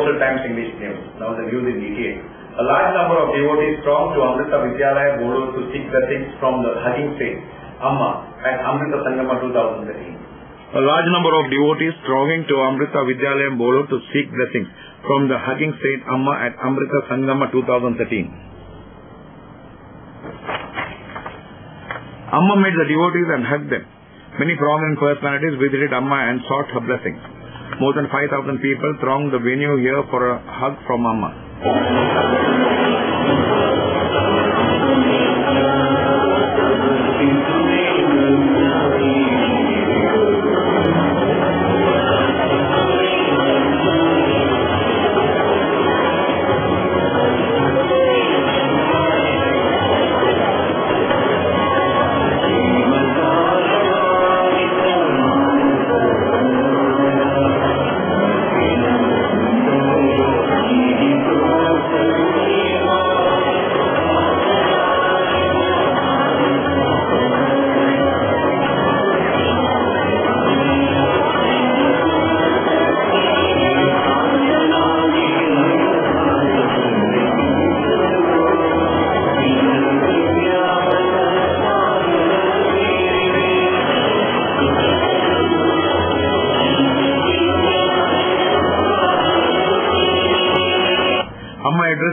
Coastal Times English News. Now the news in detail. A large number of devotees thronged to Amrita Vidyalaya Bodo to seek blessings from the Hugging Saint, Amma, at Amrita Sangama 2013. A large number of devotees thronging to Amrita Vidyalaya Bodo to seek blessings from the Hugging Saint, Amma, at Amrita Sangama 2013. Amma met the devotees and hugged them. Many prominent personalities visited Amma and sought her blessings. More than 5,000 people thronged the venue here for a hug from Amma.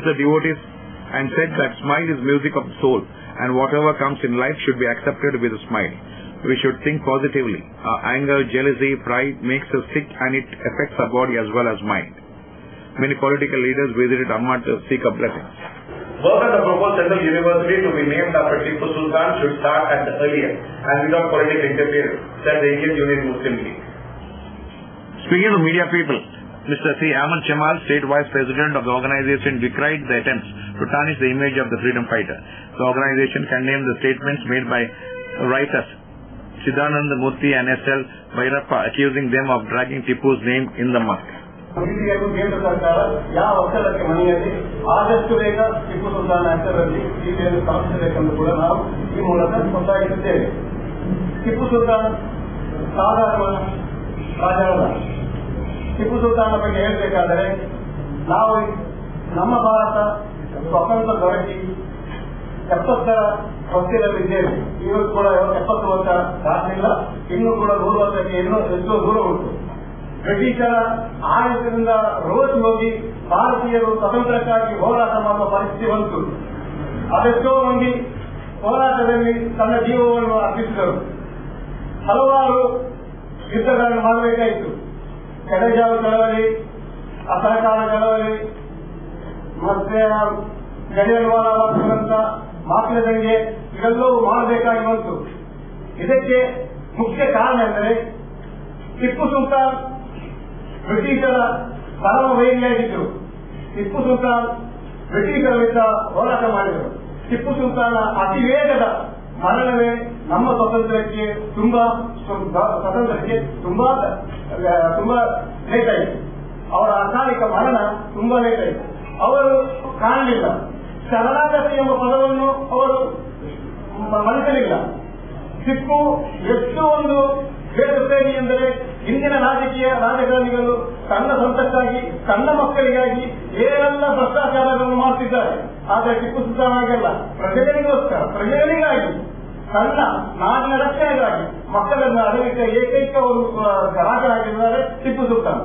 The devotees and said that smile is music of the soul and whatever comes in life should be accepted with a smile. We should think positively. Anger, jealousy, pride makes us sick and it affects our body as well as mind. Many political leaders visited Amma to seek a blessing. Work at the proposed Central University to be named after Tipu Sultan should start at the earliest and without political interference, said the Indian Union Muslim League. Speaking to media people, Mr. C. Ahmad Chamal, State Vice President of the organization, decried the attempts to tarnish the image of the freedom fighter. The organization condemned the statements made by writers Chidanand Murthy and S.L. Bhairappa, accusing them of dragging Tipu's name in the mud. ಕೇಂದ್ರ ಸರ್ಕಾರ ಯಾವ ಒತ್ತಡಕ್ಕೆ ಮಣಿಯದೆ ಆದಷ್ಟು ಬೇಗ ಟಿಪ್ಪು ಸುಲ್ತಾನ್ ಹೆಸರಲ್ಲಿ ಸೀಟೆಯನ್ನು ಸ್ಥಾಪಿಸಬೇಕೆಂದು ಕೂಡ ನಾವು ಈ ಮೂಲಕ ಒತ್ತಾಯಿಸುತ್ತೇವೆ. ಟಿಪ್ಪು ಸುಲ್ತಾನ್ ಸಾಧಾರಣ ರಾಜರಲ್ಲ. ಟಿಪ್ಪು ಸುಲ್ತಾನ್ ಬಗ್ಗೆ ಹೇಳಬೇಕಾದರೆ ನಾವು ನಮ್ಮ ಭಾರತ ಸ್ವತಂತ್ರ ದೊರಕಿ 70ರ ವರ್ಷದಲ್ಲಿದ್ದೇವೆ. ಇವತ್ತು ಕೂಡ 70 ವರ್ಷ ದಾಟಿಲ್ಲ. ಇನ್ನೂ ಕೂಡ 100 ವರ್ಷಕ್ಕೆ ಇನ್ನೂ ಎಷ್ಟೋ ದೂರ ಉಂಟು. ಬ್ರಿಟಿಷರ ಆಡಳಿತದಿಂದ ರೋಸಿ ಹೋಗಿ ಭಾರತೀಯರು ಸ್ವತಂತ್ರಕ್ಕಾಗಿ ಹೋರಾಟ ಮಾಡುವ ಪರಿಸ್ಥಿತಿ ಬಂತು. ಅದೆಷ್ಟೋ ಮಂದಿ ಹೋರಾಟದಲ್ಲಿ ತನ್ನ ಜೀವವನ್ನು ಅರ್ಪಿಸಿದರು. ಹಲವಾರು ಯುದ್ಧಗಳನ್ನು ಮಾಡಬೇಕಾಯಿತು. ಕಡೆಜಾವು ಚಳವಳಿ, ಅಸಹಕಾರ ಚಳವಳಿ, ಮತ್ತೆ ಗಡಿಯಲ್ವಾದಂತ ಮಾತಿನ ದಂಗೆ ಇವೆಲ್ಲವೂ ಮಾಡಬೇಕಾಗಿ ಬಂತು. ಇದಕ್ಕೆ ಮುಖ್ಯ ಕಾರಣ ಎಂದರೆ ಟಿಪ್ಪು ಸುಲ್ತಾನ್ ಬ್ರಿಟಿಷರ ಪರಮ ವೈರಿಯಾಗಿದ್ದರು. ಟಿಪ್ಪು ಸುಲ್ತಾನ್ ಬ್ರಿಟಿಷರ ವಿರುದ್ಧ ಹೋರಾಟ ಮಾಡಿದರು. ಟಿಪ್ಪು ಸುಲ್ತಾನ ಅತಿ ವೇಗದ ಮರಣವೇ ನಮ್ಮ ಸ್ವಾತಂತ್ರ್ಯಕ್ಕೆ ತುಂಬಾ ಲೇಟ್ ಆಯಿತು. ಅವರ ಅಕಾಲಿಕ ಮರಣ ತುಂಬಾ ಲೇಟ್ ಆಯಿತು. ಅವರು ಕಾಣಲಿಲ್ಲ. ಶರಣಾಗತಿ ಎಂಬ ಪದವನ್ನು ಅವರು ಮನಸಲಿಲ್ಲ. ಟಿಪ್ಪು ಎಷ್ಟು ಒಂದು ಬೇಸಪ್ರೇಮಿ ಎಂದರೆ ಇಂದಿನ ರಾಜಕಾರಣಿಗಳು ತನ್ನ ಸ್ವಂತಕ್ಕಾಗಿ ತನ್ನ ಮಕ್ಕಳಿಗಾಗಿ ಏನೆಲ್ಲ ಭ್ರಷ್ಟಾಚಾರಗಳನ್ನು ಮಾಡುತ್ತಿದ್ದಾರೆ. ಆದರೆ ಟಿಪ್ಪು ಸುಲ್ತಾನ್ ಹಾಗೆಲ್ಲ ಪ್ರಜೆಗಳಿಗೋಸ್ಕರ ಪ್ರಜೆಗಳಿಗಾಗಿ ತನ್ನ ನಾಡಿನ ರಕ್ಷಣೆಗಾಗಿ ಮಕ್ಕಳನ್ನು ಅಡಗಿದ್ದ ಏಕೈಕ ಒಂದು ರಾಜರಾಗಿದ್ದಾರೆ Tipu Sultan.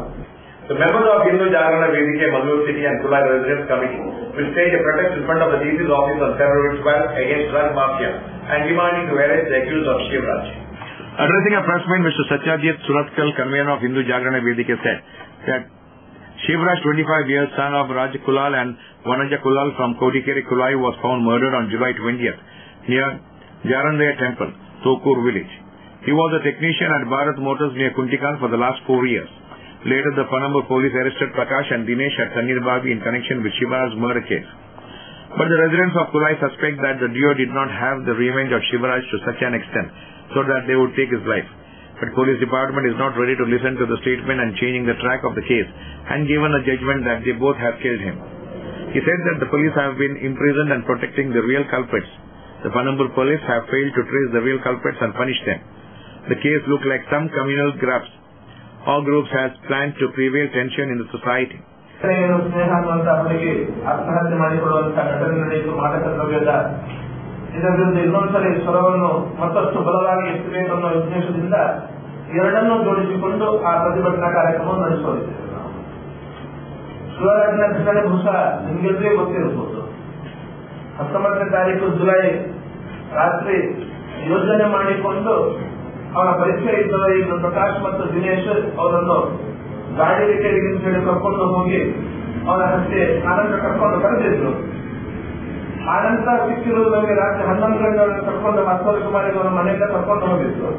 The members of Hindu Jagrana Vedike, Mangalore City and Kulai Residence Committee will stage a protest in front of the DC's office on February 12 against drug mafia and demanding to arrest the accused of Shivraj. Addressing a press meet, Mr. Satyajit Suratkal, convener of Hindu Jagrana Vedike, said that Shivraj, 25 years, son of Raj Kulal and Vanaja Kulal from Kodikere Kulai, was found murdered on July 20th near Jarandaya Temple, Tokur village. He was a technician at Bharat Motors near Kuntikal for the last 4 years. Later, the Panambur police arrested Prakash and Dinesh at Tanirbabi in connection with Shivraj's murder case. But the residents of Kulai suspect that the duo did not have the revenge of Shivraj to such an extent so that they would take his life. But police department is not ready to listen to the statement and changing the track of the case and given a judgment that they both have killed him. He said that the police have been imprisoned and protecting the real culprits. The Panambur police have failed to trace the real culprits and punish them. The case looked like some communal grabs. All groups has planned to prevail tension in the society. ಸ್ನೇಹ ಅನ್ನುವಂತಹ ಹುಡುಗಿ ಆತ್ಮಹತ್ಯೆ ಮಾಡಿಕೊಳ್ಳುವಂತಹ ಘಟನೆ ನಡೆಯಿತು. ಮಾದಕ ದ್ರವ್ಯದ ಇದರ ವಿರುದ್ಧ ಇನ್ನೊಂದ್ಸರಿ ಸ್ವರವನ್ನು ಮತ್ತಷ್ಟು ಬಲವಾಗಿ ಎತ್ತಬೇಕು ಅನ್ನೋ ಉದ್ದೇಶದಿಂದ ಎರಡನ್ನೂ ಜೋಡಿಸಿಕೊಂಡು ಆ ಪ್ರತಿಭಟನಾ ಕಾರ್ಯಕ್ರಮವನ್ನು ನಡೆಸೋದಿದ್ದೇವೆ. ನಾವು ಶಿವರಾಜನ ಘಟನೆ ಬಹುಶಃ ನಿಮಗೆಲ್ಲೇ ಗೊತ್ತಿರಬಹುದು. 19ನೇ ತಾರೀಕು ಜುಲೈ ರಾತ್ರಿ ಯೋಜನೆ ಮಾಡಿಕೊಂಡು ಅವರ ಪರೀಕ್ಷೆ ಇದ್ದವ ಈಗ ಪ್ರಕಾಶ್ ಮತ್ತು ದಿನೇಶ್ ಅವರನ್ನು ಗಾಡಿ ರಿಪೇರಿಗೆ ಅಂತ ಹೇಳಿ ಕರ್ಕೊಂಡು ಹೋಗಿ ಅವರ ಹತ್ಯೆ ಆನಂತರ ಕರ್ಕೊಂಡು ಕರೆದಿದ್ರು. ಆನಂತರ ಸಿಕ್ಕಿರುವುದು ನಮಗೆ ರಾತ್ರಿ 11 ಗಂಟೆಗಳನ್ನು ಕರ್ಕೊಂಡು ಮತ್ತೊಂದು ಕುಮಾರಿಗೆ ಅವರ ಮನೆಯಿಂದ ಕರ್ಕೊಂಡು ಹೋಗಿದ್ರು.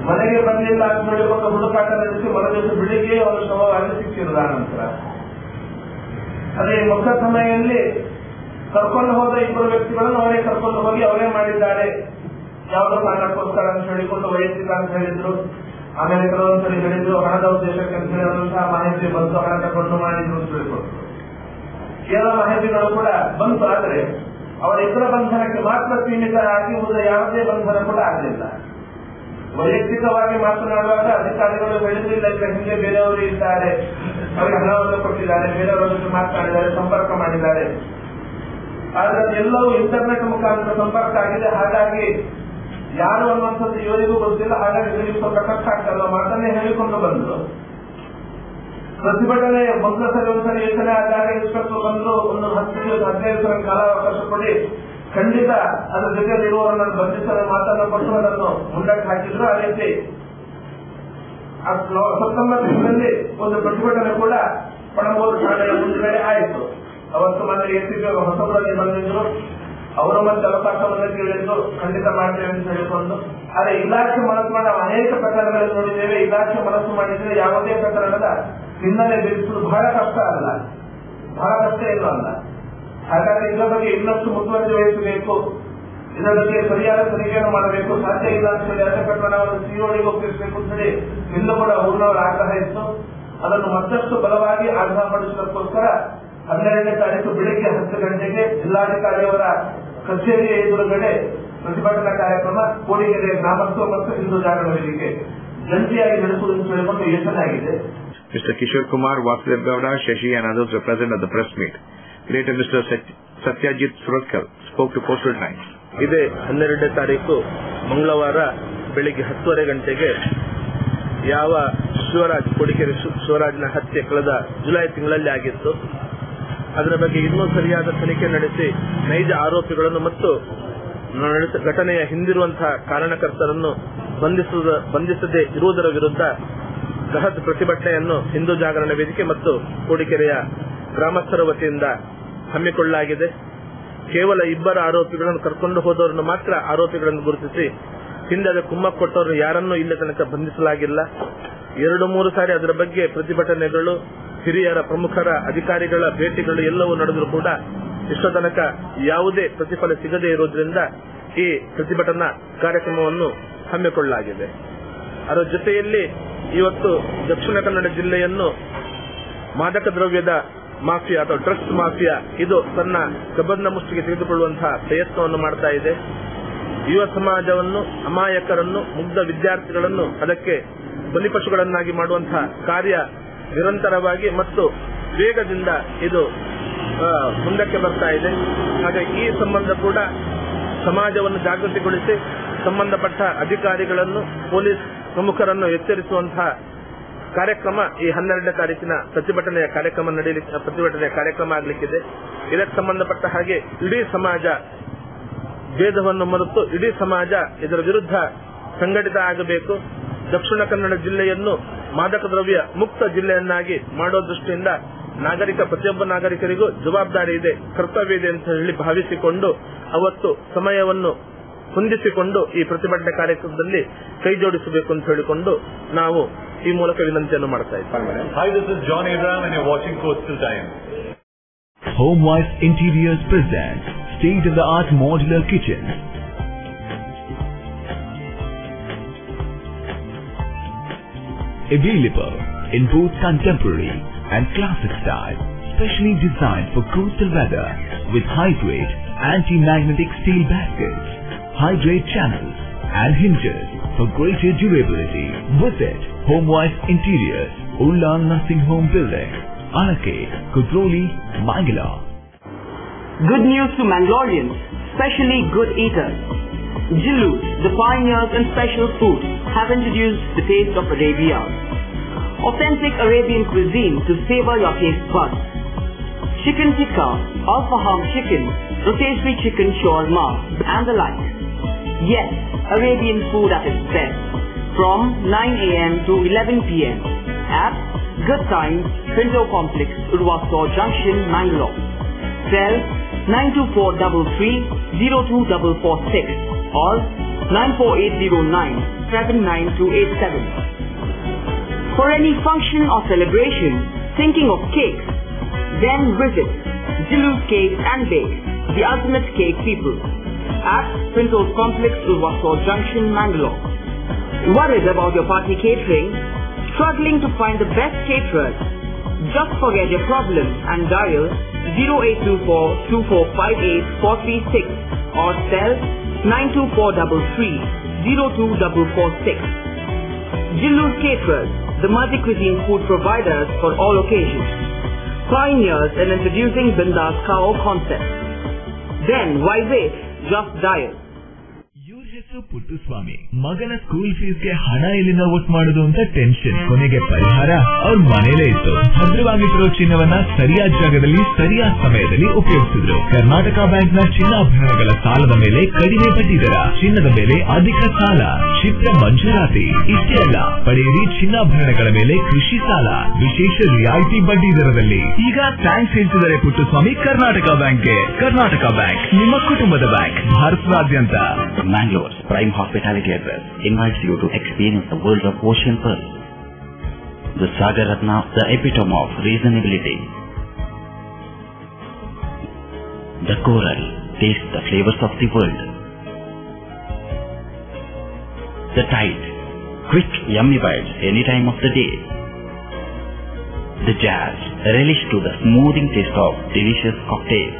ಮನೆಗೆ ಬಂದಿಲ್ಲ ಅಂತ ಹೇಳಿಕೊಂಡು ಹುಡುಕಾಟ ನಡೆಸಿ ಮರುದಿವಸ ಬೆಳಿಗ್ಗೆ ಅವರು ಶವವಾಗಿ ಸಿಕ್ಕಿರುವುದು. ಆನಂತರ ಅದೇ ಮೊಕದ್ದಮೆಯಲ್ಲಿ ಕರ್ಕೊಂಡು ಹೋದ ಇಬ್ಬರು ವ್ಯಕ್ತಿಗಳನ್ನು ಅವರೇ ಕರ್ಕೊಂಡು ಹೋಗಿ ಅವರೇ ಮಾಡಿದ್ದಾರೆ ಯಾವುದೋ ಕಾರಣಕ್ಕೋಸ್ಕರ ಅಂತ ಹೇಳಿಕೊಂಡು ವೈಯಕ್ತಿಕ ಅಂತ ಹೇಳಿದ್ರು. ಆಮೇಲೆ ಕೆಲವೊಂದ್ಸರಿ ಹೇಳಿದ್ರು ಹಣದ ಉದ್ದೇಶಕ್ಕೆ ಅಂತ ಹೇಳಿದ್ರು ಸಹ ಮಾಹಿತಿ ಬಂತು, ಹಣ ತಗೊಂಡು ಮಾಡಿದ್ರು ಅಂತ ಹೇಳಿಕೊಟ್ರು. ಎಲ್ಲ ಮಾಹಿತಿಗಳು ಕೂಡ ಬಂತು. ಆದರೆ ಅವರ ಇಬ್ಬರ ಬಂಧನಕ್ಕೆ ಮಾತ್ರ ಸೀಮಿತ ಆಗಿ ಉಳಿದ ಯಾವುದೇ ಬಂಧನ ಕೂಡ ಆಗಲಿಲ್ಲ. ವೈಯಕ್ತಿಕವಾಗಿ ಮಾತನಾಡುವಾಗ ಅಧಿಕಾರಿಗಳು ಹೇಳಿದ್ರಿಲ್ಲ, ಈಗ ಹಿಂದೆ ಬೇರೆಯವರು ಇದ್ದಾರೆ, ಅವರಿಗೆ ಹಣವನ್ನು ಕೊಟ್ಟಿದ್ದಾರೆ, ಬೇರೆಯವರ ಜೊತೆ ಮಾತನಾಡಿದ್ದಾರೆ, ಸಂಪರ್ಕ ಮಾಡಿದ್ದಾರೆ. ಆದ್ರೆ ಅದೆಲ್ಲವೂ ಇಂಟರ್ನೆಟ್ ಮುಖಾಂತರ ಸಂಪರ್ಕ ಆಗಿದೆ. ಹಾಗಾಗಿ ಯಾರು ಅನ್ನುವಂಥದ್ದು ಇವರಿಗೂ ಗೊತ್ತಿಲ್ಲ. ಹಾಗಾಗಿ ಇವರಿಗೆ ಸ್ವಲ್ಪ ಕಷ್ಟ ಆಗ್ತಲ್ಲ ಮಾತನ್ನೇ ಹೇಳಿಕೊಂಡು ಬಂದ್ರು. ಪ್ರತಿಭಟನೆ ಮೊದಲ ಸರಿ ಯೋಚನೆ ಆದಾಗ ಇನ್ಸ್ಪೆಕ್ಟರ್ ಬಂದು ಒಂದು 10-15 ದಿವಸ ಕಾಲಾವಕಾಶ ಕೊಡಿ, ಖಂಡಿತ ಅದರ ಜೊತೆಯಲ್ಲಿರುವವರನ್ನು ಬಂಧಿಸಲು ಮಾತನ್ನು ಕೊಟ್ಟು ಅದನ್ನು ಮುಂದಕ್ಕೆ ಹಾಕಿದ್ರು. ಆ ರೀತಿ ಸೆಪ್ಟೆಂಬರ್ ತಿಂಗಳಲ್ಲಿ ಒಂದು ಪ್ರತಿಭಟನೆ ಕೂಡ ಪಣಂಬೂರು ಠಾಣೆಯ ಮುಂದುಗಡೆ ಆಯಿತು. ಅವತ್ತು ಮತ್ತೆ ಎಸಿಪಿ ಹೊಸಬರಲ್ಲಿ ಬಂದಿದ್ರು. ಅವರು ಮತ್ತೆ ಅವಕಾಶವನ್ನು ಕೇಳಿದ್ರು, ಖಂಡಿತ ಮಾಡ್ತೇವೆ ಅಂತ ಹೇಳಿಕೊಂಡು. ಆದರೆ ಇಲಾಖೆ ಮನಸ್ಸು ಮಾಡಿ ನಾವು ಅನೇಕ ಪ್ರಕರಣಗಳನ್ನು ನೋಡಿದ್ದೇವೆ. ಇಲಾಖೆ ಮನಸ್ಸು ಮಾಡಿದ್ರೆ ಯಾವುದೇ ಪ್ರಕರಣದ ಹಿನ್ನೆಲೆ ಬೀರಿಸುವುದು ಬಹಳ ಕಷ್ಟ ಅಲ್ಲ, ಬಹಳ ಕಷ್ಟ ಏನೂ ಅಲ್ಲ. ಹಾಗಾಗಿ ಇದರ ಬಗ್ಗೆ ಇನ್ನಷ್ಟು ಮುತುವರ್ಜಿ ವಹಿಸಬೇಕು, ಇದರ ಬಗ್ಗೆ ಸರಿಯಾದ ತನಿಖೆಯನ್ನು ಮಾಡಬೇಕು. ಸಾಧ್ಯ ಇಲ್ಲ ಅಂತ ಹೇಳಿ ಅದೇ ಪ್ರಕರಣವನ್ನು ಸಿಒಡಿಗೆ ಒಪ್ಪಿಸಬೇಕು ಅಂತ ಹೇಳಿ ಇಂದು ಕೂಡ ಊರಿನವರ ಆಗ್ರಹ ಇತ್ತು. ಅದನ್ನು ಮತ್ತಷ್ಟು ಬಲವಾಗಿ ಆಗ್ರಹ ಪಡಿಸೋದಕ್ಕೋಸ್ಕರ 12ನೇ ತಾರೀಕು ಬೆಳಿಗ್ಗೆ 10 ಗಂಟೆಗೆ ಜಿಲ್ಲಾಧಿಕಾರಿಯವರ ಕಚೇರಿಯ ಎದುರುಗಡೆ ಪ್ರತಿಭಟನಾ ಕಾರ್ಯಕ್ರಮ ಕೋಡಿಗೆರೆ ಗ್ರಾಮಸ್ಥರು ಮತ್ತು ಹಿಂದೂ ಜಾಗರಣ ವೇದಿಕೆ ಜಂಟಿಯಾಗಿ ನಡೆಸುವುದನ್ನು ಹೇಳಿಕೊಂಡು ಯೋಚನೆ ಆಗಿದೆ. Mr. Kishore Kumar, Vasudev Gowda, Shashi and others were present at the press meet. Later, Mr. Satyajit Suratkal spoke to Postal Times. ಇದೇ 12ನೇ ತಾರೀಕು ಮಂಗಳವಾರ ಬೆಳಿಗ್ಗೆ 10:30 ಗಂಟೆಗೆ ಯಾವ ಕೋಡಿಕೆರೆ ಶಿವರಾಜ್ನ ಹತ್ಯೆ ಕಳೆದ ಜುಲೈ ತಿಂಗಳಲ್ಲಿ ಆಗಿತ್ತು, ಅದರ ಬಗ್ಗೆ ಇನ್ನೂ ಸರಿಯಾದ ತನಿಖೆ ನಡೆಸಿ ನೈಜ ಆರೋಪಿಗಳನ್ನು ಮತ್ತು ಘಟನೆಯ ಹಿಂದಿರುವಂತಹ ಕಾರಣಕರ್ತರನ್ನು ಬಂಧಿಸದೇ ಇರುವುದರ ವಿರುದ್ಧ ಬೃಹತ್ ಪ್ರತಿಭಟನೆಯನ್ನು ಹಿಂದೂ ಜಾಗರಣ ವೇದಿಕೆ ಮತ್ತು ಕೋಡಿಕೆರೆಯ ಗ್ರಾಮಸ್ಥರ ವತಿಯಿಂದ ಹಮ್ಮಿಕೊಳ್ಳಲಾಗಿದೆ. ಕೇವಲ ಇಬ್ಬರ ಆರೋಪಿಗಳನ್ನು ಕರ್ಕೊಂಡು ಹೋದವರನ್ನು ಮಾತ್ರ ಆರೋಪಿಗಳನ್ನು ಗುರುತಿಸಿ ಹಿಂದೆ ಅದಕ್ಕೆ ಕುಮ್ಮಕ್ಕು ಕೊಟ್ಟವರು ಯಾರನ್ನೂ ಇಲ್ಲಿ ತನಕ ಬಂಧಿಸಲಾಗಿಲ್ಲ. 2-3 ಸಾರಿ ಅದರ ಬಗ್ಗೆ ಪ್ರತಿಭಟನೆಗಳು, ಹಿರಿಯರ ಪ್ರಮುಖರ ಅಧಿಕಾರಿಗಳ ಭೇಟಿಗಳು ಎಲ್ಲವೂ ನಡೆದರೂ ಕೂಡ ಇಷ್ಟ ತನಕ ಯಾವುದೇ ಪ್ರತಿಫಲ ಸಿಗದೇ ಇರುವುದರಿಂದ ಈ ಪ್ರತಿಭಟನಾ ಕಾರ್ಯಕ್ರಮವನ್ನು ಹಮ್ಮಿಕೊಳ್ಳಲಾಗಿದೆ. ಅದರ ಜೊತೆಯಲ್ಲಿ ಇವತ್ತು ದಕ್ಷಿಣ ಕನ್ನಡ ಜಿಲ್ಲೆಯನ್ನು ಮಾದಕ ದ್ರವ್ಯದ ಮಾಫಿಯಾ ಅಥವಾ ಡ್ರಗ್ಸ್ ಮಾಫಿಯಾ ಇದು ತನ್ನ ಕಬಂದ ಮುಷ್ಟಿಗೆ ತೆಗೆದುಕೊಳ್ಳುವಂತಹ ಪ್ರಯತ್ನವನ್ನು ಮಾಡ್ತಾ ಇದೆ. ಯುವ ಸಮಾಜವನ್ನು, ಅಮಾಯಕರನ್ನು, ಮುಗ್ಧ ವಿದ್ಯಾರ್ಥಿಗಳನ್ನು ಅದಕ್ಕೆ ಬಲಿಪಶುಗಳನ್ನಾಗಿ ಮಾಡುವಂತಹ ಕಾರ್ಯ ನಿರಂತರವಾಗಿ ಮತ್ತು ವೇಗದಿಂದ ಇದು ಮುಂದಕ್ಕೆ ಬರ್ತಾ ಇದೆ. ಹಾಗಾಗಿ ಈ ಸಂಬಂಧ ಕೂಡ ಸಮಾಜವನ್ನು ಜಾಗೃತಿಗೊಳಿಸಿ ಸಂಬಂಧಪಟ್ಟ ಅಧಿಕಾರಿಗಳನ್ನು, ಪೊಲೀಸ್ ಪ್ರಮುಖರನ್ನು ಎಚ್ಚರಿಸುವಂತಹ ಕಾರ್ಯಕ್ರಮ ಈ 12ನೇ ತಾರೀಕಿನ ಪ್ರತಿಭಟನೆಯ ಕಾರ್ಯಕ್ರಮ ಆಗಲಿಕ್ಕಿದೆ. ಇದಕ್ಕೆ ಸಂಬಂಧಪಟ್ಟ ಹಾಗೆ ಇಡೀ ಸಮಾಜ ಭೇದವನ್ನು ಮರೆತು ಇಡೀ ಸಮಾಜ ಇದರ ವಿರುದ್ಧ ಸಂಘಟಿತ ಆಗಬೇಕು. ದಕ್ಷಿಣ ಕನ್ನಡ ಜಿಲ್ಲೆಯನ್ನು ಮಾದಕ ದ್ರವ್ಯ ಮುಕ್ತ ಜಿಲ್ಲೆಯನ್ನಾಗಿ ಮಾಡೋ ದೃಷ್ಟಿಯಿಂದ ಪ್ರತಿಯೊಬ್ಬ ನಾಗರಿಕರಿಗೂ ಜವಾಬ್ದಾರಿ ಇದೆ, ಕರ್ತವ್ಯ ಇದೆ ಅಂತ ಹೇಳಿ ಭಾವಿಸಿಕೊಂಡು ಅವತ್ತು ಸಮಯವನ್ನು ಹೊಂದಿಸಿಕೊಂಡು ಈ ಪ್ರತಿಭಟನೆ ಕಾರ್ಯಕ್ರಮದಲ್ಲಿ ಕೈ ಜೋಡಿಸಬೇಕು ಅಂತ ಹೇಳಿಕೊಂಡು ನಾವು ಈ ಮೂಲಕ ವಿನಂತಿಯನ್ನು ಮಾಡ್ತಾ ಇದ್ದೇವೆ. Hi, this is John Abraham and you're watching Postal Times. HomeWise Interiors presents state-of-the-art modular kitchen. Available in both contemporary and classic style, specially designed for coastal weather with high-grade anti-magnetic steel baskets, high-grade channels and hinges for greater durability. Visit HomeWise Interiors, Ullan Nursing Home Building, Alake, Kudroli, Mangalore. Good news to Mangaloreans, especially good eaters. Jillu, the pioneers in special food, have introduced the taste of Arabia. Authentic Arabian cuisine to savor your taste buds. Chicken tikka, al-faham chicken, rotisserie chicken shawarma, and the like. Yes, Arabian food at its best. From 9 a.m. to 11 p.m. at Good Times, Pinto Complex, Urvaskor Junction, Mangalore. Cell 92433-02446 or 94809-79287. For any function or celebration, thinking of cakes, then visit Jillu's Cakes and Bakes, the ultimate cake people, at Pinto Complex, Urvaskor Junction, Mangalore. Worried about your party catering? Struggling to find the best caterers? Just forget your problems and dial 0824-2458-436 or cell 92433-02446. Jillu's Caterers, the multi-cuisine food providers for all occasions. Pioneers in introducing Bindas Kao concept. Then why wait? Just dial. ಪುಟ್ಟುಸ್ವಾಮಿ ಮಗನ school ಫೀಸ್ಗೆ ಹಣ ಎಲ್ಲಿಂದ ಒಟ್ಟು ಮಾಡೋದು ಅಂತ tension. ಕೊನೆಗೆ ಪರಿಹಾರ ಅವ್ರ ಮನೇಲೇ ಇತ್ತು. ಭದ್ರವಾಗಿಟ್ಟಿರೋ ಚಿನ್ನವನ್ನ ಸರಿಯಾದ ಜಾಗದಲ್ಲಿ ಸರಿಯಾದ ಸಮಯದಲ್ಲಿ ಉಪಯೋಗಿಸಿದ್ರು. ಕರ್ನಾಟಕ ಬ್ಯಾಂಕ್ ನ ಚಿನ್ನಾಭರಣಗಳ ಸಾಲದ ಮೇಲೆ ಕಡಿಮೆ ಬಡ್ಡಿ ದರ, ಚಿನ್ನದ ಮೇಲೆ ಅಧಿಕ ಸಾಲ, ಕ್ಷಿಪ್ರ ಮಂಜೂರಾತಿ. ಇಷ್ಟೇ ಅಲ್ಲ, ಪಡೆಯಿರಿ ಚಿನ್ನಾಭರಣಗಳ ಮೇಲೆ ಕೃಷಿ ಸಾಲ ವಿಶೇಷ ರಿಯಾಯಿತಿ ಬಡ್ಡಿ ದರದಲ್ಲಿ. ಈಗ ಥ್ಯಾಂಕ್ಸ್ ಹೇಳ್ತಿದ್ದಾರೆ ಪುಟ್ಟುಸ್ವಾಮಿ ಕರ್ನಾಟಕ ಬ್ಯಾಂಕ್ಗೆ. ಕರ್ನಾಟಕ ಬ್ಯಾಂಕ್ ನಿಮ್ಮ ಕುಟುಂಬದ ಬ್ಯಾಂಕ್, ಭಾರತದಾದ್ಯಂತ. Mangalore Prime Hospitality Address invites you to experience the world of Ocean Pearl, the Sagar Ratna, the epitome of reasonability. The coral, taste the flavors of the world. The tide, quick yummy bites any time of the day. The jazz, relish to the smoothing taste of delicious cocktails.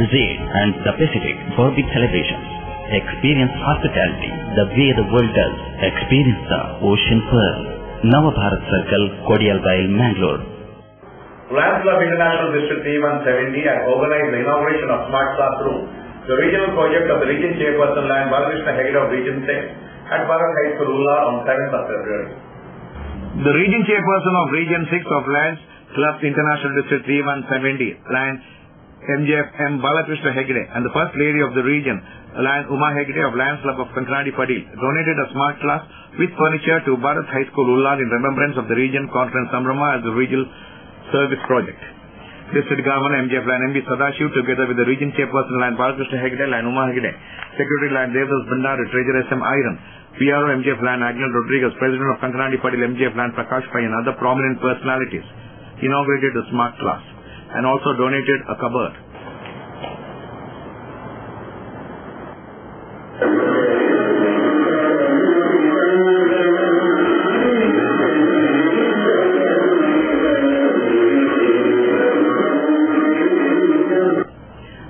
The Zane and the Pacific for big celebrations. Experience hospitality the way the world does. Experience the Ocean Pearl. Navabharat Circle, Kodialbail, Mangalore. Lions Club International District 3170 has organized the inauguration of Smart Classroom, the regional project of the Region Chairperson Lion Balakrishna Hegde of Region 6 at Bharat High School, Ulla on 7th of February. The Region Chairperson of Region 6 of Lions Club International District 3170, Lion MJF M. Balakrishna Hegde, and the First Lady of the region, Lion Uma Hegde of Lions Club of Kankanadi Padil, donated a smart class with furniture to Bharat High School, Ulla in remembrance of the region conference Samrama as the regional service project. District Governor MJF Lion MB Sadashiv, together with the region chairperson Lion Balakrishna Hegde, Lion Uma Hegde, Secretary Lion Devdas Bhandari, Treasurer SM Iron, PRO MJF Lion Agnel Rodriguez, President of Kankanadi Padil MJF Lion Prakash Pai, and other prominent personalities inaugurated the smart class and also donated a cupboard.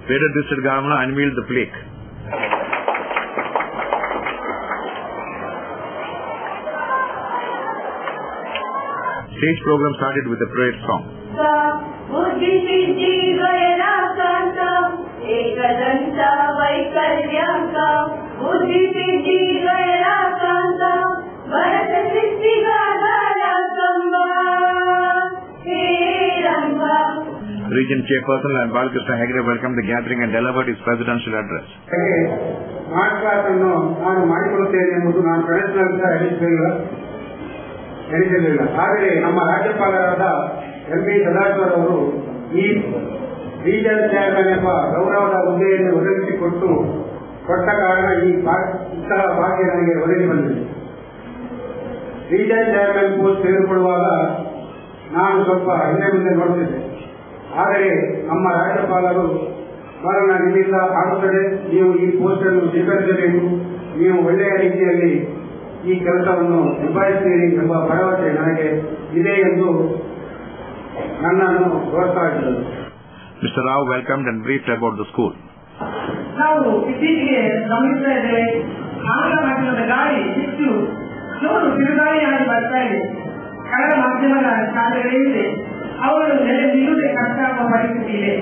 Later, District Governor unveiled the plaque. Stage program started with a prayer song. Region Chairperson Lion Balakrishna Hegde welcomed the gathering and delivered his presidential address. Smart class ಅನ್ನು ನಾನು ಮಾಡಿಕೊಳ್ಳುತ್ತೇನೆ ಎಂಬುದು ನಾನು ಕನಸಿನಂತ ಎಣಿಸಲಿಲ್ಲ. ಆದರೆ ನಮ್ಮ ರಾಜ್ಯಪಾಲರಾದ MB. Sadashiva ಅವರು ಈ ರೀಜನ್ ಚೇರ್ಮನ್ ಎಂಬ ಗೌರವದ ಹುದ್ದೆಯನ್ನು ಕೊಟ್ಟ ಕಾರಣ ಇಂತಹ ಭಾಗ್ಯ ನನಗೆ ಒದಗಿ ಬಂದಿದೆ. ರೀಜನ್ ಚೇರ್ಮನ್ ಪೋಸ್ಟ್ ತೆಗೆದುಕೊಳ್ಳುವಾಗ ನಾನು ಸ್ವಲ್ಪ ಹಿಂದೆ ಮುಂದೆ ನೋಡುತ್ತಿದ್ದೆ. ಆದರೆ ನಮ್ಮ ರಾಜ್ಯಪಾಲರು ಕಾರಣ ನಿಮ್ಮಿಂದ ಆಗುತ್ತದೆ, ನೀವು ಈ ಪೋಸ್ಟ್ ಅನ್ನು ಸ್ವೀಕರಿಸಬೇಕು, ನೀವು ಒಳ್ಳೆಯ ರೀತಿಯಲ್ಲಿ ಈ ಕೆಲಸವನ್ನು ನಿಭಾಯಿಸುತ್ತೀರಿ ಎಂಬ ಭರವಸೆ ನನಗೆ ಇದೆ ಎಂದು ನನ್ನನ್ನು ಪ್ರೋತ್ಸಾಹಿಸಿದರು. Mr. Rao welcomed and briefed about the school. ನಾವು ಇತ್ತೀಚೆಗೆ ಗಮನಿಸ್ತಾ ಇದ್ದೇವೆ, ಆಂಗ್ಲ ಮಾಧ್ಯಮದ ಗಾಳಿ ಹೆಚ್ಚು ಜೋರು ತಿರುಗಾಳಿಯಾಗಿ ಬರ್ತಾ ಇದೆ. ಕನ್ನಡ ಮಾಧ್ಯಮದ ಶಾಲೆಗಳಿಂದ ಅವರು ನೆಲೆ ನಿಲ್ಲುವುದೇ ಕಷ್ಟ ಆಗುವ ಪರಿಸ್ಥಿತಿ ಇದೆ.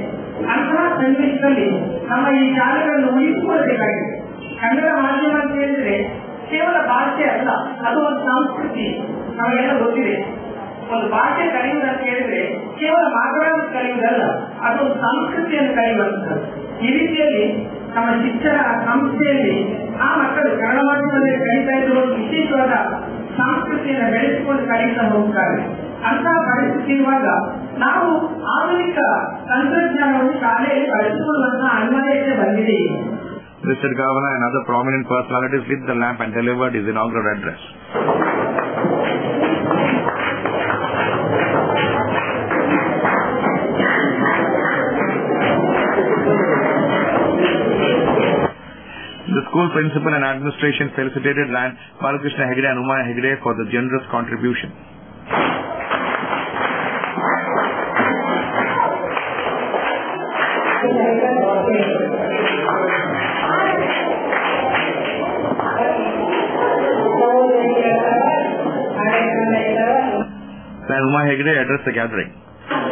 ಅಂತಹ ಸನ್ನಿವೇಶದಲ್ಲಿ ನಮ್ಮ ಈ ಶಾಲೆಗಳನ್ನು ಉಳಿಸಿಕೊಳ್ಳಬೇಕಾಗಿದೆ. ಕನ್ನಡ ಮಾಧ್ಯಮ ಅಂತ ಹೇಳಿದ್ರೆ ಕೇವಲ ಭಾಷೆ ಅಲ್ಲ, ಅದು ಒಂದು ಸಂಸ್ಕೃತಿ. ನಮಗೆಲ್ಲ ಗೊತ್ತಿದೆ, ಒಂದು ಭಾಷೆ ಕಲಿಯುವುದಂತ ಹೇಳಿದ್ರೆ ಕೇವಲ ಮಾತನಾಡಲು ಕಲಿಯುವುದಲ್ಲ, ಅದೊಂದು ಸಂಸ್ಕೃತಿಯನ್ನು ಕಲಿಯುವಂಥದ್ದು. ಈ ರೀತಿಯಲ್ಲಿ ನಮ್ಮ ಶಿಕ್ಷಣ ಸಂಸ್ಥೆಯಲ್ಲಿ ಆ ಮಕ್ಕಳು ಕನ್ನಡ ಮಾಧ್ಯಮದಲ್ಲಿ ಕಲಿತಾ ಇರುವ ವಿಶೇಷವಾದ ಸಂಸ್ಕೃತಿಯನ್ನು ಬೆಳೆಸಿಕೊಂಡು ಕಲಿತಾ ಹೋಗುತ್ತಾರೆ. ಅಂತಹ ಪರಿಸ್ಥಿತಿ ಇರುವಾಗ ನಾವು ಆಧುನಿಕ ತಂತ್ರಜ್ಞಾನವನ್ನು ಶಾಲೆಯಲ್ಲಿ ಬಳಸಿಕೊಳ್ಳುವಂತಹ ಅನಿವಾರ್ಯತೆ ಬಂದಿದೆ. Mr. Governor and other prominent personalities lit the lamp and delivered his inaugural address. The school principal and administration felicitated Lion Balakrishna Hegde and Uma Hegde for the generous contribution. Then Uma Hegde addressed the gathering.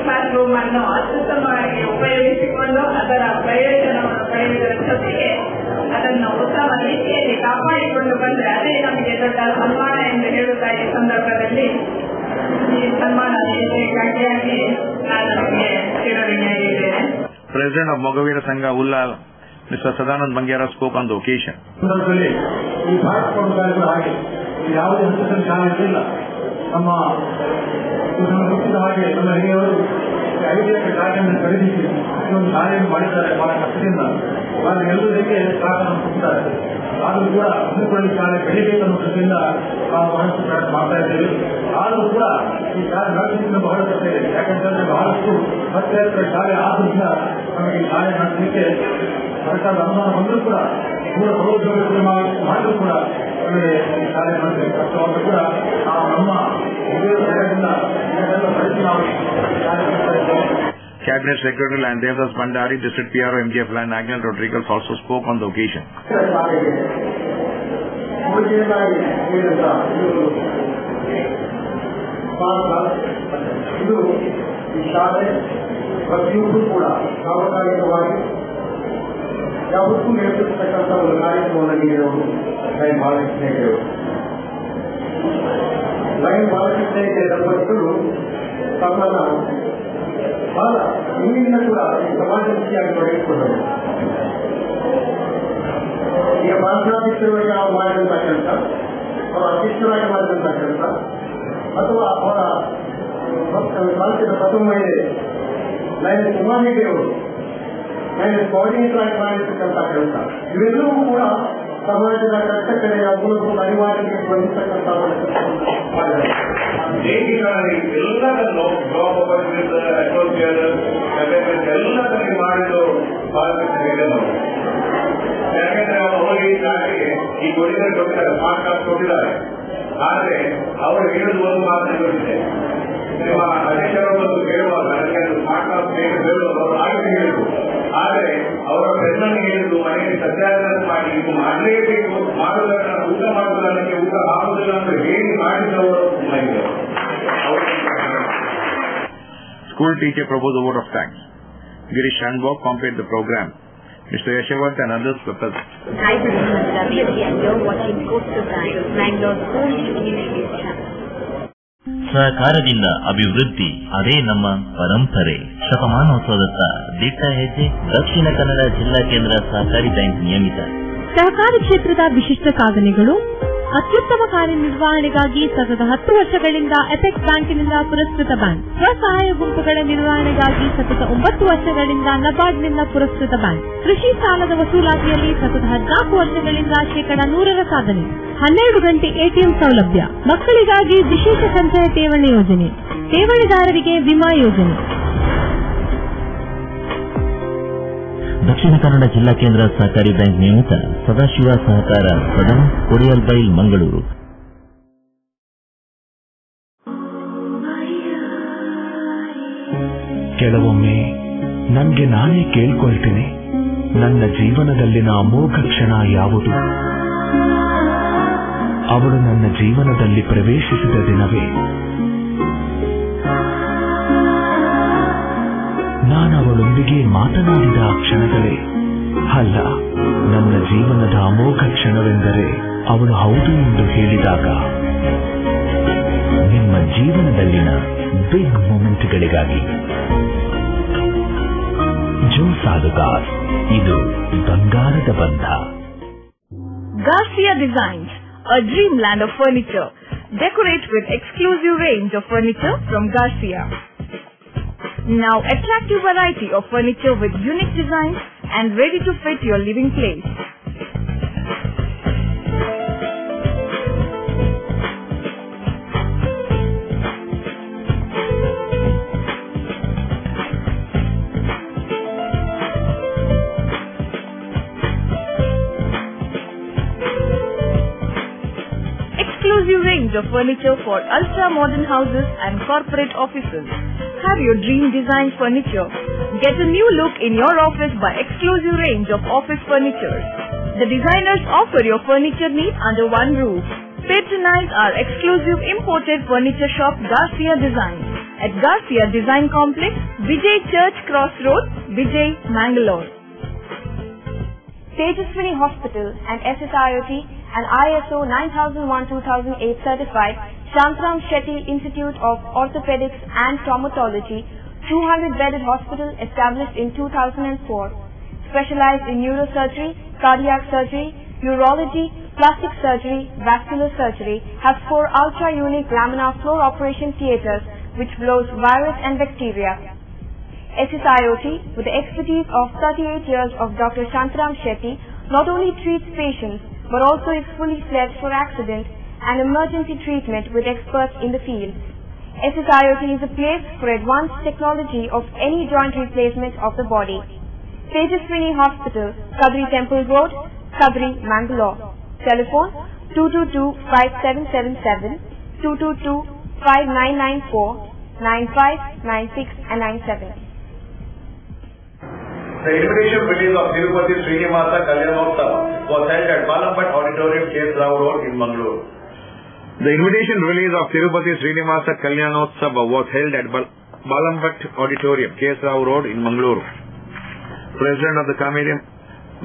Class room ಅನ್ನು ಅತ್ಯುತ್ತಮವಾಗಿ ಉಪಯೋಗಿಸಿಕೊಂಡು ಅದರ ಪ್ರಯೋಜನವನ್ನು ಪಡೆಯುವುದರ ಜೊತೆಗೆ ಅದನ್ನು ಉತ್ತಮ ರೀತಿಯಲ್ಲಿ ಕಾಪಾಡಿಕೊಂಡು ಬಂದರೆ ಅದೇ ನಮಗೆ ದೊಡ್ಡ ಸನ್ಮಾನ ಎಂದು ಹೇಳುತ್ತಾ ಈ ಸಂದರ್ಭದಲ್ಲಿ ಈ ಸನ್ಮಾನ ಗಟ್ಟಿಯಾಗಿ ನಾನು ನಮಗೆ ಚಿರಋಣಿಯಾಗಿದ್ದೇನೆ. President of Mogavira Sangha Ulla, Mr. Sadanand Bangyara spoke on the occasion. ಈ ಭಾರತ ಹಾಗೆ ಯಾವುದೇ ಹಂತದಲ್ಲಿ ಶಾಲೆಗಳಿಲ್ಲ. ನಮ್ಮ ಗೊತ್ತಿದ ಹಾಗೆ ನಮ್ಮ ಹಿರಿಯವರು 5 ಎಕರೆ ಜಾಗವನ್ನು ಖರೀದಿಸಿ ಒಂದು ಶಾಲೆಯನ್ನು ಮಾಡಿದ್ದಾರೆ ಬಹಳ ಕಷ್ಟದಿಂದ. ಆದರೆ ಎಲ್ಲರಿಗೆ ಸಹಕಾರವನ್ನು ಕೊಡ್ತಾರೆ. ಆದರೂ ಕೂಡ ಮುಂದುವರೆದ ಶಾಲೆ ಬೆಳಿಬೇಕನ್ನೋ ದೃಷ್ಟಿಯಿಂದ ನಾವು ಬಹಳಷ್ಟು ಪ್ರಯತ್ನ ಮಾಡ್ತಾ ಇದ್ದೇವೆ. ಆದರೂ ಕೂಡ ಈ ಶಾಲೆ ನಡೆಸಲಿಕ್ಕೆ ಬಹಳ ಕಷ್ಟ ಇದೆ. ಯಾಕಂತಂದ್ರೆ ಬಹಳಷ್ಟು 10 ಎಕರೆ ಶಾಲೆ ಆದ್ರಿಂದ ನಮಗೆ ಈ ಶಾಲೆ ನಡೆಸಲಿಕ್ಕೆ ಸರ್ಕಾರದ ಅನುದಾನ ಬಂದರೂ ಕೂಡ ಮೂಲ ಸೌಲಭ್ಯಗಳು ಮಾಡಿದ್ರು ಕೂಡ ನಮಗೆ ಈ ಶಾಲೆ ನಡೆಸಲಿಕ್ಕೆ ಕಷ್ಟವಾದರೂ ಕೂಡ ನಾವು ನಮ್ಮ Cabinet Secretary and Devdas Bhandari, District PRO MGF Land Agnel Rodriguez also spoke on the occasion. ಇದು ಈ ಶಾಲೆ ಪ್ರತಿಯೊಬ್ಬರು ಕೂಡ ಸಾರ್ವಕಾಲಿಕವಾಗಿ ಯಾವತ್ತೂ ನೇತೃತ್ವತಕ್ಕಂಥ ಒಂದು ಕಾರ್ಯಕ್ರಮವನ್ನು ನೀಡಿದವರು ಲೈನ್ ಬಾಲಕೃಷ್ಣ ಹೆಗಡೆಯವರು. ಲೈನ್ ಬಾಲಕೃಷ್ಣ ಹೆಗಡೆ ದಂಪತಿಗಳು ತಮ್ಮನ್ನ ಬಹಳ ಹಿಂದಿನ ಕೂಡ ಈ ಸಮಾಜಮುಖಿಯಾಗಿ ತೊಡಗಿಸಿಕೊಂಡರು. ಈಗ ಪ್ರಾಂತಾಧ್ಯಕ್ಷರಾಗಿ ನಾವು ಮಾಡಿದಂಥ ಕೆಲಸ, ಅವರ ಅಧ್ಯಕ್ಷರಾಗಿ ಮಾಡಿದಂಥ ಕೆಲಸ, ಅಥವಾ ಅವರ ಪ್ರಾಂತ್ಯದ ಪ್ರಥಮ ಮಹಿಳೆ ಲೈನ್ ಉಮಾ ಹೆಗಡೆಯವರು ಲೈನ್ ಕೋಆರ್ಡಿನೇಟರ್ ಆಗಿ ಮಾಡಿರ್ತಕ್ಕಂಥ ಕೆಲಸ, ಇವೆಲ್ಲವೂ ಕೂಡ ಸಮಾಜದ ಕಟ್ಟಕಡೆಯ ಮೂಲಭೂತ ಅನಿವಾರ್ಯತೆಗೆ ಸ್ಪಂದಿಸತಕ್ಕಂಥ ಎಲ್ಲದನ್ನು ಜಾಬ್ ಅಟ್ಮಾಸ್ಫಿಯರ್ ಎಲ್ಲದನ್ನು ಮಾಡಿದ್ದು ಬಾಲಕೃಷ್ಣ ಹೆಗಡೆ. ಯಾಕಂದ್ರೆ ಅವರಿಗೆ ಶಾಲೆಗೆ ಈ ಕೊಟ್ಟಿದ್ದಾರೆ ಸ್ಮಾರ್ಟ್ ಕ್ಲಾಸ್ ಕೊಟ್ಟಿದ್ದಾರೆ. ಆದರೆ ಅವರು ಹೇಳುದು ಒಂದು ಮಾತು ಗೊತ್ತಿದೆ, ನಿಮ್ಮ ಅಧ್ಯಕ್ಷರೊಂದು ಹೇಳುವಾಗ ನನಗೆ ಅದು ಸ್ಮಾರ್ಟ್ ಕ್ಲಾಸ್ ಹೇಳುವುದು ಅವರು ಆಯ್ಕೆ ಹೇಳಿದ್ರು. ಆದರೆ ಅವರ ಬೆನ್ನನ್ನು ಹೇಳಿದ್ದು ಮನೆಯಲ್ಲಿ ಸತ್ಯಾಗ್ರಹ ಮಾಡಿ ಇದು ಮಾಡಲೇಬೇಕು, ಮಾಡುವುದನ್ನು ಊಟ ಮಾಡುವುದಕ್ಕೆ ಊಟ ಆಗುವುದಿಲ್ಲ ಅಂತ ಹೇಳಿ ಮಾಡಿದವರು ಮಹಿಳೆಯರು. School teacher proposed a vote of thanks. Girish Shanbog completed the program. Mr. Yashavant and others were present. Hi, this is Ravi and you're watching Coastal Times, Mangalore's only community channel. ಸಹಕಾರದಿಂದ ಅಭಿವೃದ್ಧಿ, ಅದೇ ನಮ್ಮ ಪರಂಪರೆ. ಶತಮಾನೋತ್ಸವದತ್ತ ದಿಟ್ಟ ಹೆಜ್ಜೆ. ದಕ್ಷಿಣ ಕನ್ನಡ ಜಿಲ್ಲಾ ಕೇಂದ್ರ ಸಹಕಾರಿ ಬ್ಯಾಂಕ್ ನಿಯಮಿತ. ಸಹಕಾರಿ ಕ್ಷೇತ್ರದ ವಿಶಿಷ್ಟ ಸಾಧನೆಗಳು. ಅತ್ಯುತ್ತಮ ಕಾರ್ಯನಿರ್ವಹಣೆಗಾಗಿ ಸತತ 10 ವರ್ಷಗಳಿಂದ ಎಪೆಕ್ಸ್ ಬ್ಯಾಂಕಿನಿಂದ ಪುರಸ್ಕೃತ ಬ್ಯಾಂಕ್. ಸ್ವಸಹಾಯ ಗುಂಪುಗಳ ನಿರ್ವಹಣೆಗಾಗಿ ಸತತ 9 ವರ್ಷಗಳಿಂದ ನಬಾರ್ಡ್ನಿಂದ ಪುರಸ್ಕೃತ ಬ್ಯಾಂಕ್. ಕೃಷಿ ಸಾಲದ ವಸೂಲಾತಿಯಲ್ಲಿ ಸತತ 14 ವರ್ಷಗಳಿಂದ 100% ಸಾಧನೆ. 12 ಗಂಟೆ ಎಟಿಎಂ ಸೌಲಭ್ಯ. ಮಕ್ಕಳಿಗಾಗಿ ವಿಶೇಷ ಸಂಚಯ ಠೇವಣಿ ಯೋಜನೆ. ಠೇವಣಿದಾರರಿಗೆ ವಿಮಾ ಯೋಜನೆ. ದಕ್ಷಿಣ ಕನ್ನಡ ಜಿಲ್ಲಾ ಕೇಂದ್ರ ಸಹಕಾರಿ ಬ್ಯಾಂಕ್ ನಿಯಮಿತ ಸದಾಶಿವ ಸಹಕಾರ ಸದನ್, ಕೊಡಿಯಲ್ ಬೈಲ್, ಮಂಗಳೂರು. ಕೆಲವೊಮ್ಮೆ ನನಗೆ ನಾನೇ ಕೇಳ್ಕೊಳ್ತೀನಿ, ನನ್ನ ಜೀವನದಲ್ಲಿನ ಅಮೋಘ ಕ್ಷಣ ಯಾವುದು? ಅವಳು ನನ್ನ ಜೀವನದಲ್ಲಿ ಪ್ರವೇಶಿಸಿದ ದಿನವೇ. ಮಾತನಾಡಿದ ಆ ಕ್ಷಣಗಳೇ ಅಲ್ಲ, ನನ್ನ ಜೀವನದ ಅಮೋಘ ಕ್ಷಣವೆಂದರೆ ಅವಳು ಹೌದು ಎಂದು ಹೇಳಿದಾಗ. ನಿಮ್ಮ ಜೀವನದಲ್ಲಿನ ಬಿಗ್ ಮೂಮೆಂಟ್ಗಳಿಗಾಗಿ ಜೋ ಸಾಲುಗಾರ್, ಇದು ಬಂಗಾರದ ಬಂಧ. Garcia Designs, a dreamland of furniture. Decorate with exclusive range of furniture from Garcia. Now attractive variety of furniture with unique designs and ready to fit your living place. Exclusive range of furniture for ultra-modern houses and corporate offices. Have your dream design furniture. Get a new look in your office by exclusive range of office furniture. The designers offer your furniture needs under one roof. Patronize our exclusive imported furniture shop Garcia Designs at Garcia Design Complex, Vijay Church Cross Road, Vijay, Mangalore. Tejaswini Hospital and SSIOT and ISO 9001-2008 certified Shantram Shetty Institute of Orthopedics and Traumatology, 200-bedded hospital established in 2004, specialized in neurosurgery, cardiac surgery, urology, plastic surgery, vascular surgery, has 4 ultra-unique laminar floor operation theaters which blows virus and bacteria. SSIOT, with the expertise of 38 years of Dr. Shantram Shetty, not only treats patients but also is fully fledged for accident and emergency treatment with experts in the field. SSIOT is a place for advanced technology of any joint replacement of the body. Tejaswini Hospital, Kadri Temple Road, Kadri, Mangalore. Telephone 222-5777, 222-5994, 95, 96 and 97. The invitation release of Tirupati Srinivasa Kalyanotsava was held at Balambat Auditorium, K. Rao Road in Mangalore. The invitation release of Tirupati Srinivasa Kalyanotsava was held at Balambat Auditorium, K. Rao Road in Mangalore. President of the committee,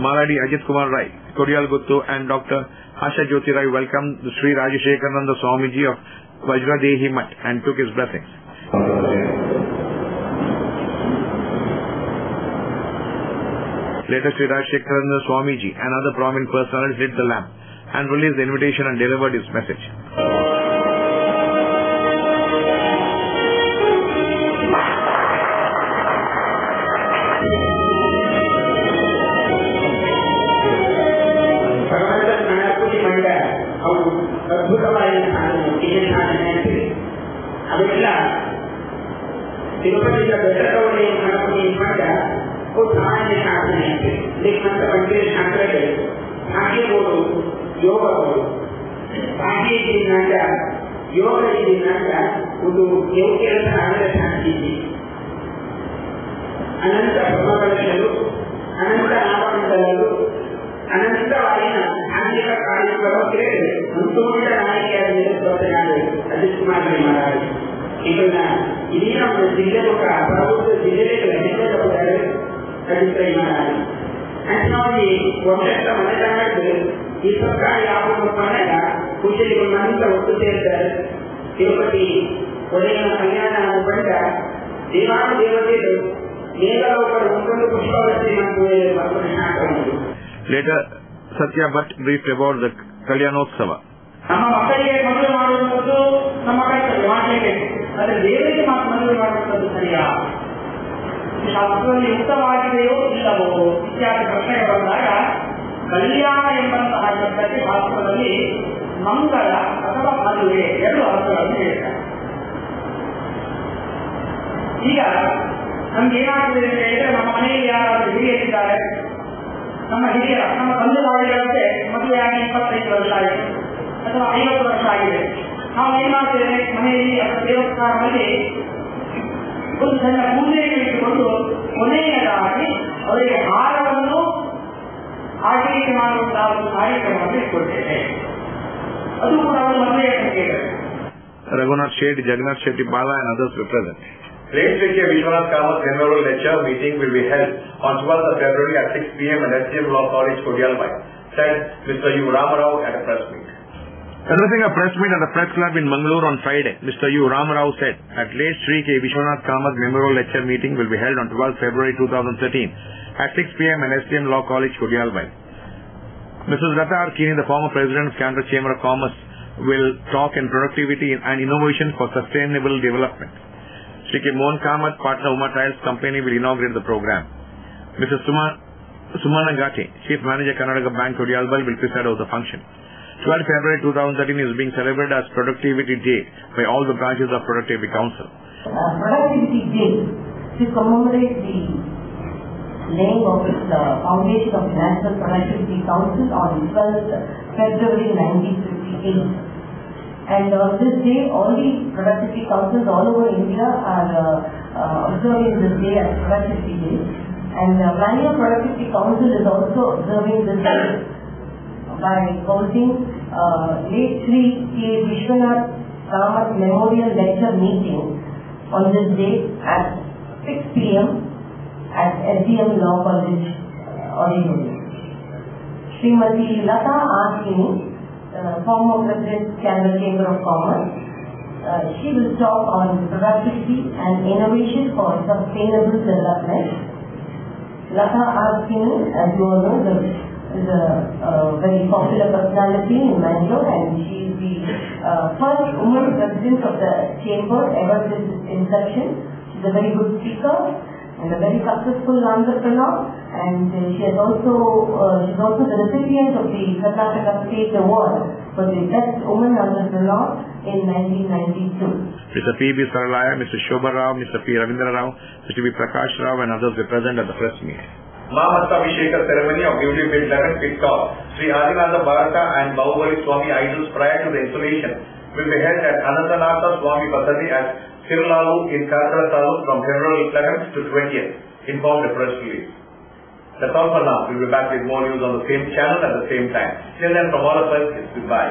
Maladi Ajit Kumar Rai, Kodiyal Guttu and Dr. Asha Jyoti Rai welcomed Sri Rajashekharananda Swamiji of Vajradehi Mat and took his blessings. Later, Sri Rajashekharananda Swamiji and other prominent personalities lit the lamp and released the invitation and delivered his message. ತಿರುಪತಿಯ ಬೆಟ್ಟದವನೇ Ganapati ಮಂಡ ಸಾಮಾನ್ಯ ಸಾಧನೆ ಲಿಖಂತ ಪಂಚೇಶ ಶಾಸ್ತ್ರಕ್ಕೆ ಸಾಹಿಬೋದು ಯೋಗಗಳು ಸಾಹಿತ್ಯದಿಂದ ಯೋಗದಿಂದ ಒಂದು ಯೋಗ್ಯದ ಆನಂದ ಶಾಂತಿ ಅನಂತ ಬ್ರಹ್ಮಕಲಶರು ಅನಂತ ನಾಮಕಂಡಲರು ಅನಂತವಾಗಿನ ಆಂಗಿಕ ಕಾರ್ಯಕ್ರಮಕ್ಕೆ ಸಂಪೂರ್ಣ ನಾಯಕಿಯಾದ ನೇತೃತ್ವನಾದ ಅಜಿತ್ ಕುಮಾರ್ ಮಹಾರಾಜ್ ಇದನ್ನ ಇಡೀ ನಮ್ಮ ಜಿಲ್ಲೆ ಪ್ರಬುದ್ಧ ಜಿಲ್ಲೆಗಳ ಹೆಸರು ಅಜಿತ್ ಮಹಾರಾಜ್ ಅಂಚವಾಗಿ ಒಂದೆಷ್ಟ ಮನೆತನಗಳು ಈ ಸರ್ಕಾರ ಯಾವ ಮನೆಯ ಖುಷಿಗೆ ಮನಸ್ಸ ಒತ್ತು ಸೇರ್ತಾರೆ ತಿರುಪತಿ ಒಡೆಯನ ಕಲ್ಯಾಣ ಬಂದ ದೇವಾನು ದೇವತೆಗಳು ಮೇಘಲೋಕರು ಒಂದೊಂದು ಪುಷ್ಪವರ್ತಿ ಮತ್ತು Later, Satya Bhatt briefed about the Kalyanotsava. ನಮ್ಮ ಮಕ್ಕಳಿಗೆ ಮದುವೆ ಮಾಡುವಂಥದ್ದು ನಮ್ಮ ಕರ್ತವ್ಯ ಮಾಡಲೇಬೇಕು. ಆದರೆ ದೇವರಿಗೆ ಮಾತ್ರ ಮದುವೆ ಮಾಡುವಂಥದ್ದು ಸರಿಯಾ, ಶಾಸ್ತ್ರದಲ್ಲಿ ಯುಕ್ತವಾಗಿದೆಯೋ ಇಲ್ಲವೋ ಇತ್ಯಾದಿ ಪ್ರಶ್ನೆಗೆ ಬಂದಾಗ ಕಲ್ಯಾಣ ಎಂಬಂತಹ ಶಬ್ದಕ್ಕೆ ಶಾಸ್ತ್ರದಲ್ಲಿ ಮಂಗಳ ಅಥವಾ ಮದುವೆ ಎರಡು ಅರ್ಥಗಳನ್ನು ಹೇಳ್ತಾರೆ. ಈಗ ನಮ್ಗೆ ಏನಾಗ್ತದೆ ಅಂತ ಹೇಳಿದ್ರೆ, ನಮ್ಮ ಮನೆಯಲ್ಲಿ ಯಾರಾದರೂ ಹಿರಿಯರಿದ್ದಾರೆ, ನಮ್ಮ ಹಿರಿಯರ ನಮ್ಮ ತಂದೆ ತಾಯಿಗಳಂತೆ ಮದುವೆಯಾಗಿ 25 ವರ್ಷ ಆಗಿದೆ ಅಥವಾ 50 ವರ್ಷ ಆಗಿದೆ. ನಾವು ಏನ್ ಮಾಡ್ತೇವೆ, ಮನೆಯಲ್ಲಿ ಅಥವಾ ದೇವಸ್ಥಾನದಲ್ಲಿ ಒಂದು ಸಣ್ಣ ಪೂಜೆಯನ್ನು ಇಟ್ಟುಕೊಂಡು ಕೊನೆಯದಾಗಿ ಅವರಿಗೆ ಹಾರವನ್ನು ಆಚರಣೆ ಮಾಡುವಂತಹ ಒಂದು ಕಾರ್ಯಕ್ರಮವನ್ನು ಇಟ್ಕೊಳ್ತೇವೆ. ಅದು ಕೂಡ ಒಂದು ಮದುವೆಯ ಸಂಕೇತ. Raghunath Shetty, Jagannath Shetty Bala and others were present. Late Sri K. Vishwanath Kamath Memorial Lecture meeting will be held on 12th of February at 6 p.m. at SGM Law College, Kodialbai, said Mr. U. Ramarao at a press meet. Addressing a press meet at the Press Club in Mangalore on Friday, Mr. U. Ramarao said, at late Sri K. Vishwanath Kamath Memorial Lecture meeting will be held on 12th February 2013 at 6 p.m. at SGM Law College, Kodialbai. Mrs. Lata R. Kini, the former President of Canara Chamber of Commerce, will talk on productivity and innovation for sustainable development. Sri K. Mohan Kamath, partner Uma Tiles Company, will inaugurate the program. Mrs. Sumana Gati, Chief Manager Karnataka Bank, Kodialbai, will preside over the function. 12th February 2013 is being celebrated as Productivity Day by all the branches of Productivity Council. Productivity Day to commemorate the laying of its foundation of the National Productivity Council on 12th February 1958. And on this day, all the productivity councils all over India are observing this day as Productivity Day. And Manya Productivity Council is also observing this day by holding late Sri K. Vishwanath Kamath Memorial Lecture meeting on this day at 6 p.m. at SDM Law College Auditorium. Srimati Lata R. Kini, former President, Canara Chamber of Commerce, she will talk on productivity and innovation for sustainable development. Lata R. Kini, as you all know, is a very popular personality in Mangalore, and she is the first woman president of the chamber ever since its inception. She is a very good speaker and a very successful entrepreneur, and she's also the recipient of the Karnataka State Award for the Best Woman Entrepreneur in 1992. Mr. P.B. Saralaya, Mr. Shobha Rao, Mr. P. Ravindra Rao, Mr. B. Prakash Rao, and others were present at the press meet. Mahamatavisheka ceremony of newly built 11 kicked off. Sri Adinatha Bharata and Bahubali Swami idols prior to the installation will be held at Anantanatha Swami Vasati at Sirlalu in Karkala Taluk from February 11th to 20th, informed a press release. That's all for now. We'll be back with more news on the same channel at the same time. Till then, from all of us, it's goodbye.